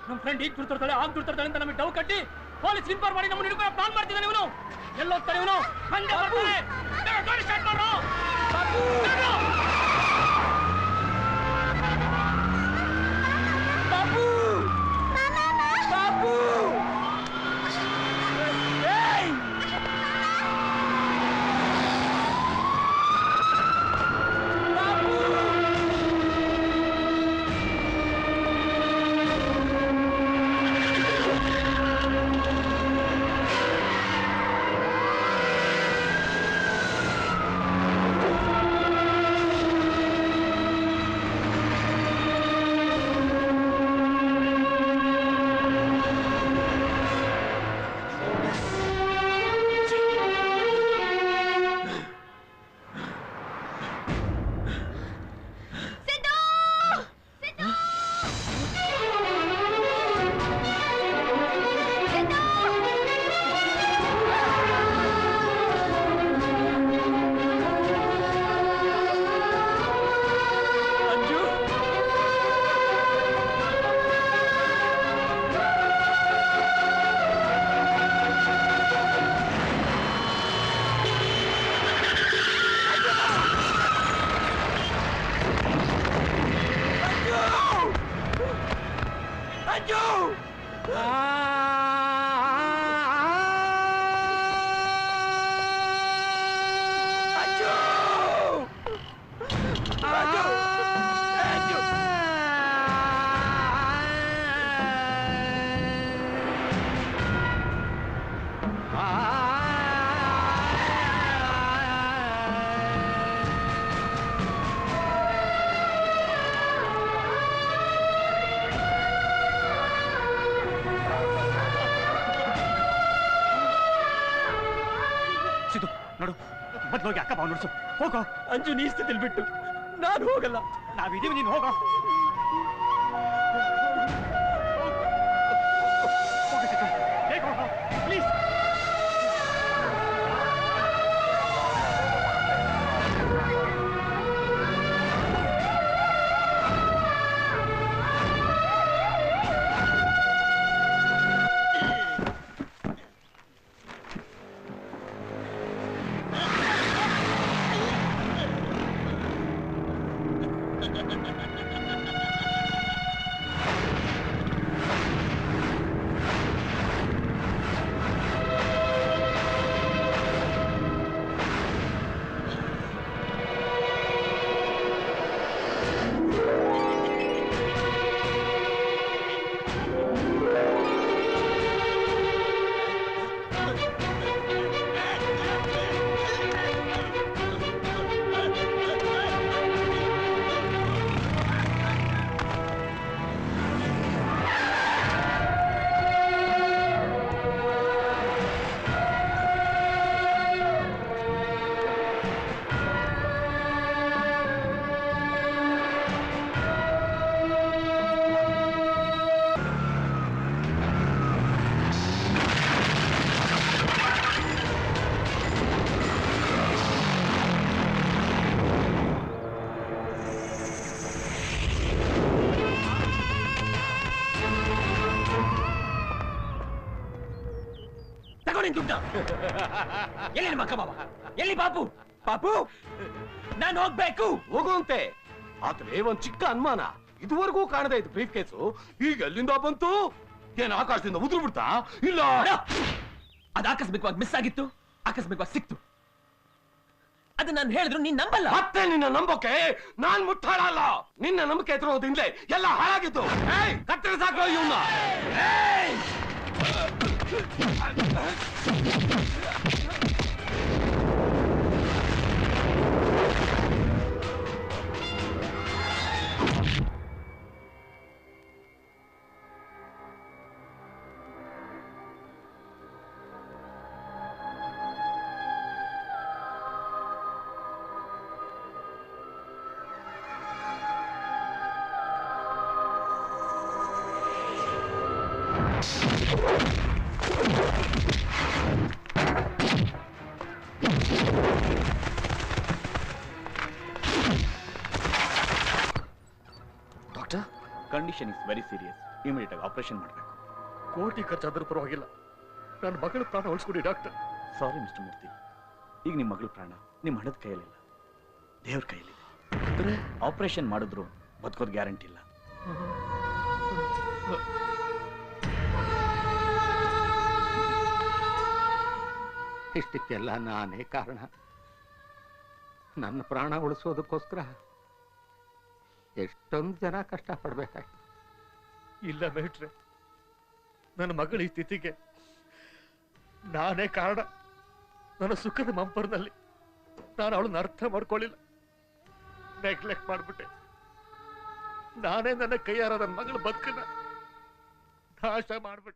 ನಮ್ಮ ಫ್ರೆಂಡ್ ಈಗ ದುಡ್ತಾಳೆ ಆಗ ದುಡ್ತಾಳೆ ಅಂತ ನಮಗೆ ಡೌ ಕಟ್ಟಿ ಪೊಲೀಸ್ ಇನ್ಫಾರ್ಮ್ ಮಾಡಿ ನಮ್ಮನ್ನು ಹಿಡ್ಕೊಂಡು ಪ್ಲಾನ್ ಮಾಡ್ತಿದ್ದಾನೆ ಇವನು. ಎಲ್ಲೋಗ್ತಾನೆ ಇವನು? ಹಂಗೆ ಬರ್ತಾನೆ. ಗಾಡಿ ಸ್ಟಾರ್ಟ್ ಮಾಡು. ಬಾಬು ಬಾಬು ಬಾಬು ನೋಡು, ಮೊದ್ಲೋಗಿ ಅಕ್ಕ ಬಾವು ನೋಡ್ಸು. ಹೋಗೋ ಅಂಜು, ನೀ ಸ್ಥಿತಿಲ್ ಬಿಟ್ಟು ನಾನು ಹೋಗಲ್ಲ. ನಾವಿದೀವಿ, ನೀನು ಹೋಗೋ. ಪ್ಲೀಸ್. ಎಲ್ಲಿ ಮಕ್ಕ ಬಾಬಾ? ಎಲ್ಲಿ ಬಾಪು? ಬಾಪು, ನಾನು ಹೋಗ್ಬೇಕು. ಹೋಗುವಂತೆ. ಆದ್ರೆ ಒಂದ್ ಚಿಕ್ಕ ಅನುಮಾನ, ಇದುವರೆಗೂ ಕಾಣದೇ ಇತ್ತು ಬ್ರೀಫ್ ಕೇಸು, ಈಗ ಎಲ್ಲಿಂದ ಬಂತು? ಏನ್ ಆಕಾಶದಿಂದ ಉದುರು ಬಿಡ್ತಾ? ಇಲ್ಲ, ಅದು ಆಕಸ್ಮಿಕವಾಗಿ ಮಿಸ್ ಆಗಿತ್ತು, ಆಕಸ್ಮಿಕವಾಗಿ ಸಿಕ್ತು. ಅದು ನಾನು ಹೇಳಿದ್ರು ನೀನ್ ನಂಬಲ್ಲ. ಮತ್ತೆ ನಿನ್ನ ನಂಬೋಕೆ ನಾನ್ ಮುಟ್ಟಾಳಲ್ಲ. ನಿನ್ನ ನಂಬಿಕೆ ಎದುರೋದಿಂದಲೇ ಎಲ್ಲ ಹಾಳಾಗಿತ್ತು. ಕತ್ತರಿಸಾಕೋ ಸಾಕು ಇವನ್ನ. Condition is very serious. Immediate ಆಗಿ ಆಪರೇಷನ್ ಮಾಡಬೇಕು. ಕೋಟಿ ಖರ್ಚಾದ್ರೂ ಪರವಾಗಿಲ್ಲ, ನನ್ನ ಮಗಳ ಪ್ರಾಣ ಉಳಿಸ್ಕೊಡಿ ಡಾಕ್ಟರ್. ಸಾರಿ ಮಿಸ್ಟರ್ ಮೂರ್ತಿ, ಈಗ ನಿಮ್ಮ ಮಗಳ ಪ್ರಾಣ ನಿಮ್ಮ ಹಣದ ಕೈಯಲ್ಲಿಲ್ಲ, ದೇವ್ರ ಕೈಯಲ್ಲಿದೆ. ಅಂದ್ರೆ ಆಪರೇಷನ್ ಮಾಡಿದ್ರು ಬದುಕೋದು ಗ್ಯಾರಂಟಿ ಇಲ್ಲ. ಇಷ್ಟಕ್ಕೆಲ್ಲ ನಾನೇ ಕಾರಣ. ನನ್ನ ಪ್ರಾಣ ಉಳಿಸೋದಕ್ಕೋಸ್ಕರ ಎಷ್ಟೊಂದು ಜನ ಕಷ್ಟಪಡ್ಬೇಕಾಯ್ತು. ಇಲ್ಲ ಮೇಟ್ರೆ, ನನ್ನ ಮಗಳ ಈ ಸ್ಥಿತಿಗೆ ನಾನೇ ಕಾರಣ. ನನ್ನ ಸುಖದ ಮಂಪರ್ನಲ್ಲಿ ನಾನು ಅವಳನ್ನ ಅರ್ಥ ಮಾಡ್ಕೊಳ್ಳಿಲ್ಲ, ನೆಗ್ಲೆಕ್ಟ್ ಮಾಡ್ಬಿಟ್ಟೆ. ನಾನೇ ನನ್ನ ಕೈಯಾರ ನನ್ನ ಮಗಳ ಬದುಕನ್ನ ನಾಶ ಮಾಡ್ಬಿಟ್ಟೆ.